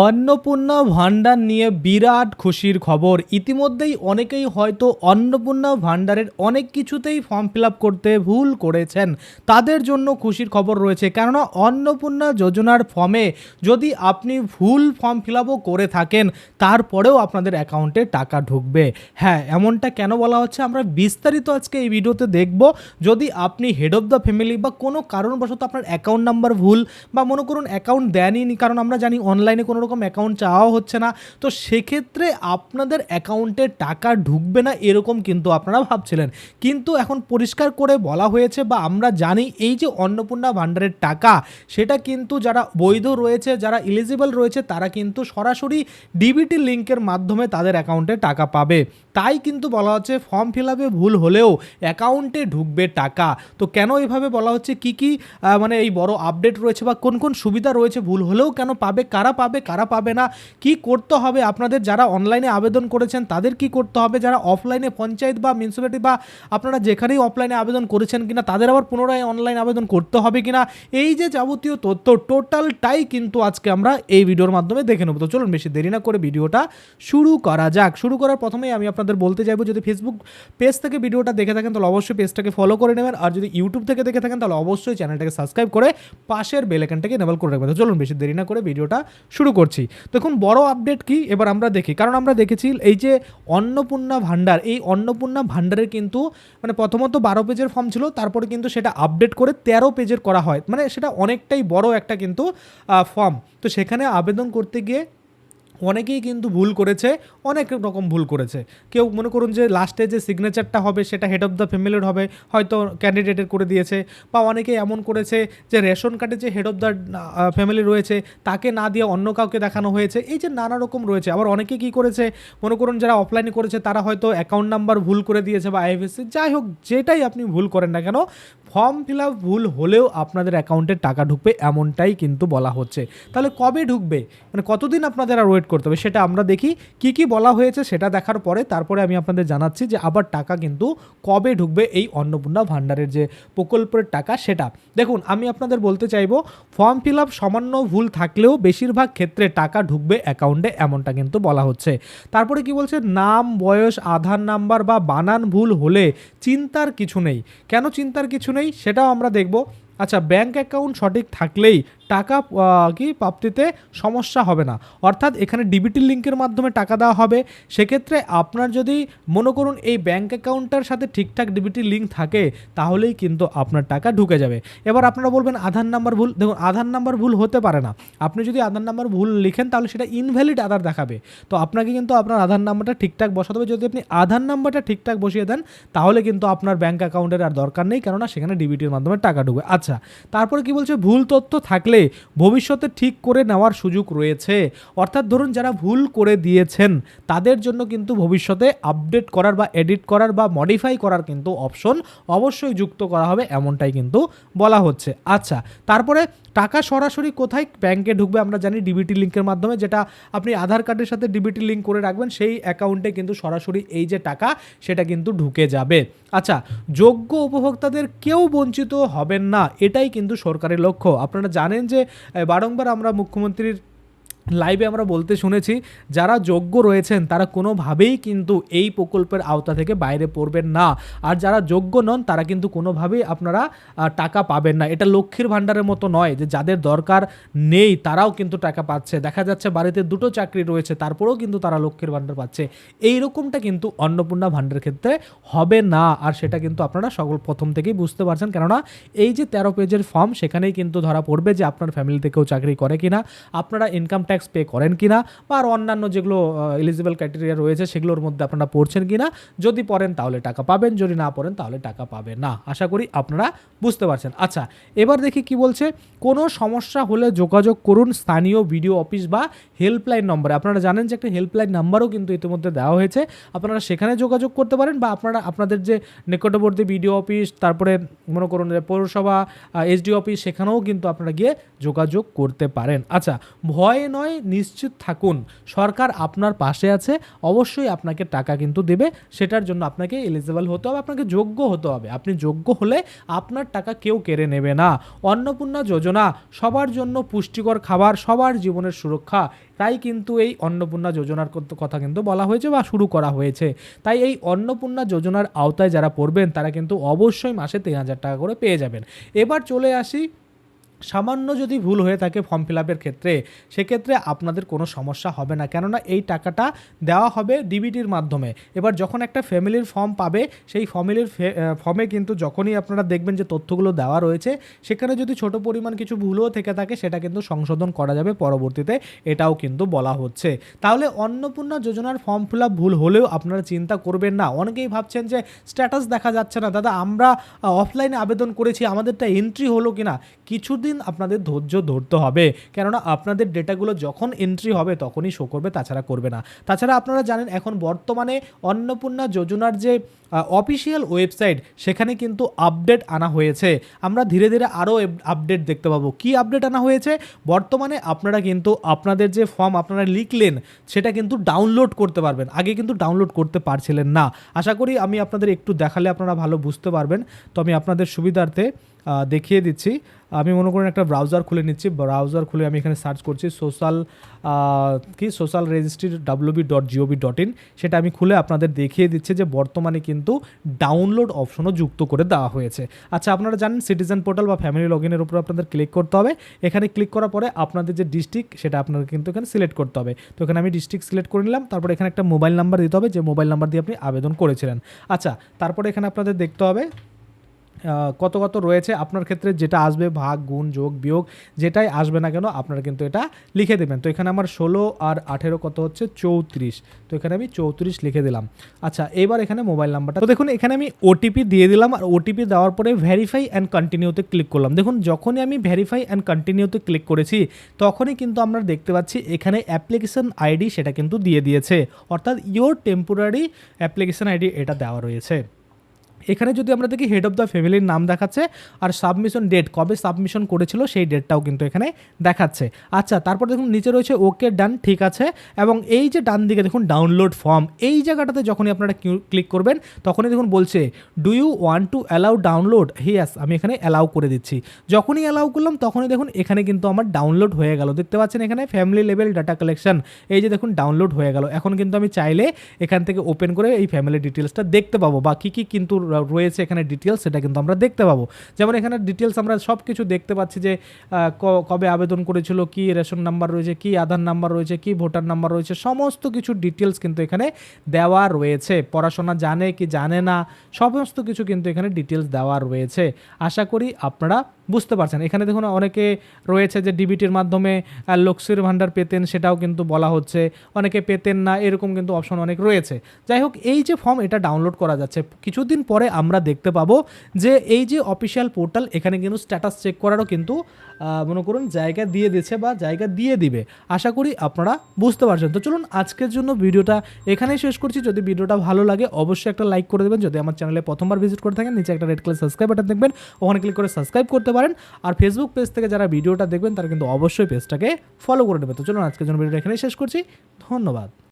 অন্নপূর্ণা ভান্ডার নিয়ে বিরাট খুশির খবর। ইতিমধ্যেই অনেকেই হয়তো অন্নপূর্ণা ভান্ডারের অনেক কিছুতেই ফর্ম ফিল আপ করতে ভুল করেছেন, তাদের জন্য খুশির খবর রয়েছে। কেননা অন্নপূর্ণা যোজনার ফর্মে যদি আপনি ভুল ফর্ম ফিল আপও করে থাকেন, তারপরেও আপনাদের অ্যাকাউন্টে টাকা ঢুকবে। হ্যাঁ, এমনটা কেন বলা হচ্ছে আমরা বিস্তারিত আজকে এই ভিডিওতে দেখব। যদি আপনি হেড অফ দ্য ফ্যামিলি বা কোনো কারণবশত আপনার অ্যাকাউন্ট নাম্বার ভুল, বা মনে করুন অ্যাকাউন্ট দেনই, কারণ আমরা জানি অনলাইনে কোনো রকম অ্যাকাউন্ট চাওয়া হচ্ছে না, তো সেক্ষেত্রে আপনাদের অ্যাকাউন্টে টাকা ঢুকবে না এরকম কিন্তু আপনারা ভাবছিলেন। কিন্তু এখন পরিষ্কার করে বলা হয়েছে, বা আমরা জানি এই যে অন্নপূর্ণা ভান্ডারের টাকা, সেটা কিন্তু যারা বৈধ রয়েছে, যারা এলিজিবল রয়েছে, তারা কিন্তু সরাসরি ডিবিটি লিঙ্কের মাধ্যমে তাদের অ্যাকাউন্টে টাকা পাবে। তাই কিন্তু বলা হচ্ছে ফর্ম ফিল আপে ভুল হলেও অ্যাকাউন্টে ঢুকবে টাকা। তো কেন এভাবে বলা হচ্ছে, কি মানে এই বড় আপডেট রয়েছে বা কোন কোন সুবিধা রয়েছে, ভুল হলেও কেন পাবে, কারা পাবে না, কি করতে হবে আপনাদের, যারা অনলাইনে আবেদন করেছেন তাদের কি করতে হবে, যারা অফলাইনে পঞ্চায়েত বা মিউনিসিপ্যালিটি বা আপনারা যেখানেই অফলাইনে আবেদন করেছেন কিনা তাদের আবার পুনরায় অনলাইন আবেদন করতে হবে কিনা, এই যে যাবতীয় তথ্য টোটালটাই কিন্তু আজকে আমরা এই ভিডিওর মাধ্যমে দেখে নেব। তো চলুন বেশি দেরি না করে ভিডিওটা শুরু করা যাক। শুরু করার প্রথমেই আমি আপনাদের বলতে চাইবো, যদি ফেসবুক পেজ থেকে ভিডিওটা দেখে থাকেন তাহলে অবশ্যই পেজটাকে ফলো করে নেবেন, আর যদি ইউটিউব থেকে দেখে থাকেন তাহলে অবশ্যই চ্যানেলটাকে সাবস্ক্রাইব করে পাশের বেল আইকনটাকে এনেবল করে রাখবেন। তো চলুন বেশি দেরি না করে ভিডিওটা শুরু করছি। দেখুন বড় আপডেট কি এবার আমরা দেখি, কারণ আমরা দেখেছি এই যে অন্নপূর্ণা ভান্ডার, এই অন্নপূর্ণা ভান্ডারের কিন্তু মানে প্রথমত 12 পেজের ফর্ম ছিল, তারপরে কিন্তু সেটা আপডেট করে 13 পেজের করা হয়, মানে সেটা অনেকটাই বড় একটা কিন্তু ফর্ম। তো সেখানে আবেদন করতে গিয়ে অনেকেই কিন্তু ভুল করেছে, অনেক রকম ভুল করেছে। কেউ মনে করুন যে লাস্টে যে সিগনেচারটা হবে সেটা হেড অফ দ্য ফ্যামিলির হবে, হয়তো ক্যান্ডিডেটের করে দিয়েছে, বা অনেকে এমন করেছে যে রেশন কার্ডে যে হেড অফ দ্য ফ্যামিলি রয়েছে তাকে না দিয়ে অন্য কাউকে দেখানো হয়েছে। এই যে নানা রকম রয়েছে। আবার অনেকে কি করেছে, মনে করুন যারা অফলাইনে করেছে তারা হয়তো অ্যাকাউন্ট নাম্বার ভুল করে দিয়েছে বা আইএফএসসি, যাই হোক যেটাই আপনি ভুল করেন না কেন, ফর্ম ফিল আপ ভুল হলেও আপনাদের অ্যাকাউন্টে টাকা ঢুকবে এমনটাই কিন্তু বলা হচ্ছে। তাহলে কবে ঢুকবে, মানে কতদিন আপনাদের আর ওয়েট করতে হবে সেটা আমরা দেখি। কি বলা হয়েছে সেটা দেখার পরে তারপরে আমি আপনাদের জানাচ্ছি যে আবার টাকা কিন্তু কবে ঢুকবে এই অন্নপূর্ণা ভান্ডারের যে প্রকল্পের টাকা সেটা। দেখুন আমি আপনাদের বলতে চাইবো, ফর্ম ফিল আপ সামান্য ভুল থাকলেও বেশিরভাগ ক্ষেত্রে টাকা ঢুকবে অ্যাকাউন্টে, এমনটা কিন্তু বলা হচ্ছে। তারপরে কি বলছে, নাম, বয়স, আধার নাম্বার বা বানান ভুল হলে চিন্তার কিছু নেই। কেন চিন্তার কিছু নেই সেটাও আমরা দেখব। আচ্ছা, ব্যাংক অ্যাকাউন্ট সঠিক থাকলেই টাকা কি প্রাপ্তিতে সমস্যা হবে না, অর্থাৎ এখানে ডিবিটি লিঙ্কের মাধ্যমে টাকা দেওয়া হবে। সেক্ষেত্রে আপনার যদি মনে করুন এই ব্যাংক অ্যাকাউন্টটার সাথে ঠিকঠাক ডিবিটি লিঙ্ক থাকে, তাহলেই কিন্তু আপনার টাকা ঢুকে যাবে। এবার আপনারা বলবেন আধার নাম্বার ভুল, দেখুন আধার নাম্বার ভুল হতে পারে না। আপনি যদি আধার নাম্বার ভুল লিখেন তাহলে সেটা ইনভ্যালিড আধার দেখাবে। তো আপনাকে কিন্তু আপনার আধার নাম্বারটা ঠিকঠাক বসাতে হবে। যদি আপনি আধার নাম্বারটা ঠিকঠাক বসিয়ে দেন তাহলে কিন্তু আপনার ব্যাংক অ্যাকাউন্টের আর দরকার নেই, কেননা সেখানে ডিবিটির মাধ্যমে টাকা ঢুকবে। আচ্ছা, তারপরে কি বলছে, ভুল তথ্য থাকলে ভবিষ্যতে ঠিক করে নেওয়ার সুযোগ রয়েছে। অর্থাৎ ধরুন যারা ভুল করে দিয়েছেন তাদের জন্য কিন্তু ভবিষ্যতে আপডেট করার বা এডিট করার বা মডিফাই করার কিন্তু অপশন অবশ্যই যুক্ত করা হবে, এমনটাই কিন্তু বলা হচ্ছে। আচ্ছা, তারপরে টাকা সরাসরি কোথায় ব্যাংকে ঢুকবে, আমরা জানি ডিবিটি লিঙ্কের মাধ্যমে, যেটা আপনি আধার কার্ডের সাথে ডিবিটি লিঙ্ক করে রাখবেন সেই অ্যাকাউন্টে কিন্তু সরাসরি এই যে টাকা সেটা কিন্তু ঢুকে যাবে। আচ্ছা, যোগ্য উপভোক্তাদের কেউ বঞ্চিত হবেন না, এটাই কিন্তু সরকারের লক্ষ্য। আপনারা জানেন যে বারংবার আমরা মুখ্যমন্ত্রীর লাইভে আমরা বলতে শুনেছি, যারা যোগ্য রয়েছেন তারা কোনোভাবেই কিন্তু এই প্রকল্পের আওতা থেকে বাইরে পড়বেন না, আর যারা যোগ্য নন তারা কিন্তু কোনোভাবেই আপনারা টাকা পাবেন না। এটা লক্ষ্মীর ভাণ্ডারের মতো নয় যে যাদের দরকার নেই তারাও কিন্তু টাকা পাচ্ছে। দেখা যাচ্ছে বাড়িতে দুটো চাকরি রয়েছে তারপরেও কিন্তু তারা লক্ষ্মীর ভাণ্ডার পাচ্ছে। এই রকমটা কিন্তু অন্নপূর্ণা ভাণ্ডারের ক্ষেত্রে হবে না, আর সেটা কিন্তু আপনারা সকল প্রথম থেকেই বুঝতে পারছেন, কেননা এই যে 13 পেজের ফর্ম সেখানেই কিন্তু ধরা পড়বে যে আপনার ফ্যামিলিতে কেউ চাকরি করে কিনা, আপনারা ইনকাম ট্যাক্স পে করেন কিনা, বা আর অন্যান্য যেগুলো এলিজিবল ক্রাইটেরিয়া রয়েছে সেগুলোর মধ্যে আপনারা পড়ছেন কিনা। যদি পড়েন তাহলে টাকা পাবেন, যদি না পড়েন তাহলে টাকা পাবেন না। আশা করি আপনারা বুঝতে পারছেন। আচ্ছা, এবার দেখি কি বলছে, কোনো সমস্যা হলে যোগাযোগ করুন স্থানীয় বিডিও অফিস বা হেল্পলাইন নম্বরে। আপনারা জানেন যে একটা হেল্পলাইন নাম্বারও কিন্তু ইতিমধ্যে দেওয়া হয়েছে, আপনারা সেখানে যোগাযোগ করতে পারেন, বা আপনারা আপনাদের যে নিকটবর্তী বিডিও অফিস, তারপরে মনে করুন যে পৌরসভা, এসডিও অফিস, সেখানেও কিন্তু আপনারা গিয়ে যোগাযোগ করতে পারেন। আচ্ছা, ভয় নয় সবসময় নিশ্চিত থাকুন সরকার আপনার পাশে আছে, অবশ্যই আপনাকে টাকা কিন্তু দেবে। সেটার জন্য আপনাকে এলিজিবল হতে হবে, আপনাকে যোগ্য হতে হবে। আপনি যোগ্য হলে আপনার টাকা কেউ কেড়ে নেবে না। অন্নপূর্ণা যোজনা সবার জন্য পুষ্টিকর খাবার, সবার জীবনের সুরক্ষা, তাই কিন্তু এই অন্নপূর্ণা যোজনার কথা কিন্তু বলা হয়েছে বা শুরু করা হয়েছে। তাই এই অন্নপূর্ণা যোজনার আওতায় যারা পড়বেন তারা কিন্তু অবশ্যই মাসে 3,000 টাকা করে পেয়ে যাবেন। এবার চলে আসি, সামান্য যদি ভুল হয়ে থাকে ফর্ম ফিল আপের ক্ষেত্রে, সেক্ষেত্রে আপনাদের কোনো সমস্যা হবে না, কেননা এই টাকাটা দেওয়া হবে ডিবিটির মাধ্যমে। এবার যখন একটা ফ্যামিলির ফর্ম পাবে, সেই ফর্মে কিন্তু যখনই আপনারা দেখবেন যে তথ্যগুলো দেওয়া রয়েছে, সেখানে যদি ছোট পরিমাণ কিছু ভুলও থেকে থাকে সেটা কিন্তু সংশোধন করা যাবে পরবর্তীতে, এটাও কিন্তু বলা হচ্ছে। তাহলে অন্নপূর্ণা যোজনার ফর্ম ফিল আপ ভুল হলেও আপনারা চিন্তা করবেন না। অনেকেই ভাবছেন যে স্ট্যাটাস দেখা যাচ্ছে না, দাদা আমরা অফলাইনে আবেদন করেছি, আমাদেরটা এন্ট্রি হলো কিনা। কিছুদিন আপনাদের ধৈর্য ধরতে হবে, কেননা আপনাদের ডেটাগুলো যখন এন্ট্রি হবে তখনই শো করবে, তাছাড়া করবে না। তাছাড়া আপনারা জানেন এখন বর্তমানে অন্নপূর্ণা যোজনার যে অফিসিয়াল ওয়েবসাইট, সেখানে কিন্তু আপডেট আনা হয়েছে। আমরা ধীরে ধীরে আরও আপডেট দেখতে পাবো। কি আপডেট আনা হয়েছে? বর্তমানে আপনারা কিন্তু আপনাদের যে ফর্ম আপনারা লিখলেন সেটা কিন্তু ডাউনলোড করতে পারবেন। আগে কিন্তু ডাউনলোড করতে পারছিলেন না। আশা করি আমি আপনাদের একটু দেখালে আপনারা ভালো বুঝতে পারবেন। তো আমি আপনাদের সুবিধার্থে দেখিয়ে দিচ্ছি। আমি মনে করেন একটা ব্রাউজার খুলে নিচ্ছি। ব্রাউজার খুলে আমি এখানে সার্চ করছি সোশ্যাল রেজিস্ট্রি www.gov.in, সেটা আমি খুলে আপনাদের দেখিয়ে দিচ্ছি যে বর্তমানে কিন্তু ডাউনলোড অপশনও যুক্ত করে দেওয়া হয়েছে। আচ্ছা, আপনারা জানেন সিটিজেন পোর্টাল বা ফ্যামিলি লগইনের উপর আপনাদের ক্লিক করতে হবে। এখানে ক্লিক করার পরে আপনাদের যে ডিস্ট্রিক্ট সেটা আপনাদের কিন্তু এখানে সিলেক্ট করতে হবে। তো এখানে আমি ডিস্ট্রিক্ট সিলেক্ট করে নিলাম। তারপরে এখানে একটা মোবাইল নাম্বার দিতে হবে, যে মোবাইল নাম্বার দিয়ে আপনি আবেদন করেছিলেন। আচ্ছা, তারপরে এখানে আপনাদের দেখতে হবে কত কত রয়েছে। আপনার ক্ষেত্রে যেটা আসবে, ভাগ, গুণ, যোগ, বিয়োগ যেটাই আসবে না কেন আপনারা কিন্তু এটা লিখে দেবেন। তো এখানে আমার 16 আর 18 কত হচ্ছে 34। তো এখানে আমি 34 লিখে দিলাম। আচ্ছা, এবার এখানে মোবাইল নাম্বারটা, তো দেখুন এখানে আমি ওটিপি দিয়ে দিলাম। আর ওটিপি দেওয়ার পরে ভেরিফাই অ্যান্ড কন্টিনিউতে ক্লিক করলাম। দেখুন যখনই আমি ভেরিফাই অ্যান্ড কন্টিনিউতে ক্লিক করেছি তখনই কিন্তু আমরা দেখতে পাচ্ছি এখানে অ্যাপ্লিকেশন আইডি সেটা কিন্তু দিয়ে দিয়েছে, অর্থাৎ ইওর টেম্পোরারি অ্যাপ্লিকেশন আইডি এটা দেওয়া রয়েছে। এখানে যদি আমরা দেখি হেড অফ দ্য ফ্যামিলির নাম দেখাচ্ছে, আর সাবমিশন ডেট, কবে সাবমিশন করেছিল সেই ডেটটাও কিন্তু এখানে দেখাচ্ছে। আচ্ছা, তারপর দেখুন নিচে রয়েছে ওকে ডান, ঠিক আছে। এবং এই যে ডান দিকে দেখুন ডাউনলোড ফর্ম, এই জায়গাটাতে যখনই আপনারা ক্লিক করবেন তখনই দেখুন বলছে do you want to allow download. Yes, আমি এখানে অ্যালাউ করে দিচ্ছি। যখনই অ্যালাউ করলাম তখনই দেখুন এখানে কিন্তু আমার ডাউনলোড হয়ে গেল। দেখতে পাচ্ছেন এখানে ফ্যামিলি লেভেল ডাটা কালেকশন, এই যে দেখুন ডাউনলোড হয়ে গেল। এখন কিন্তু আমি চাইলে এখান থেকে ওপেন করে এই ফ্যামিলি ডিটেলসটা দেখতে পাবো, বা কী কী কিন্তু রয়েছে এখানে ডিটেলস সেটা কিন্তু আমরা দেখতে পাবো। যেমন এখানে ডিটেলস আমরা সব কিছু দেখতে পাচ্ছি, যে কবে আবেদন করেছিল, কি রেশন নাম্বার রয়েছে, কি আধার নাম্বার রয়েছে, কি ভোটার নাম্বার রয়েছে, সমস্ত কিছু ডিটেলস কিন্তু এখানে দেওয়া রয়েছে। পড়াশোনা জানে কি জানে না সমস্ত কিছু কিন্তু এখানে ডিটেলস দেওয়া রয়েছে। আশা করি আপনারা বুঝতে পারছেন। এখানে দেখুন অনেকে রয়েছে যে ডিবিটির মাধ্যমে লক্ষ্মীর ভাণ্ডার পেতেন, সেটাও কিন্তু বলা হচ্ছে। অনেকে পেতেন না, এরকম কিন্তু অপশন অনেক রয়েছে। যাই হোক, এই যে ফর্ম এটা ডাউনলোড করা যাচ্ছে। কিছুদিন পরে আমরা দেখতে পাবো যে এই যে অফিসিয়াল পোর্টাল, এখানে কিন্তু স্ট্যাটাস চেক করারও কিন্তু মনে করুন জায়গা দিয়ে দিচ্ছে বা জায়গা দিয়ে দিবে। আশা করি আপনারা বুঝতে পারছেন। তো চলুন আজকের জন্য ভিডিওটা এখানেই শেষ করছি। যদি ভিডিওটা ভালো লাগে অবশ্যই একটা লাইক করে দেবেন। যদি আমার চ্যানেলে প্রথমবার ভিজিট করে থাকেন, নিচে একটা রেড কালার সাবস্ক্রাইব বাটন দেখবেন, ওখানে ক্লিক করে সাবস্ক্রাইব করতে পারেন। আর ফেসবুক পেজ থেকে যারা ভিডিওটা দেখবেন তারা কিন্তু অবশ্যই পেজটাকে ফলো করে নেবে। তো চলুন আজকের জন্য ভিডিওটা এখানেই শেষ করছি। ধন্যবাদ।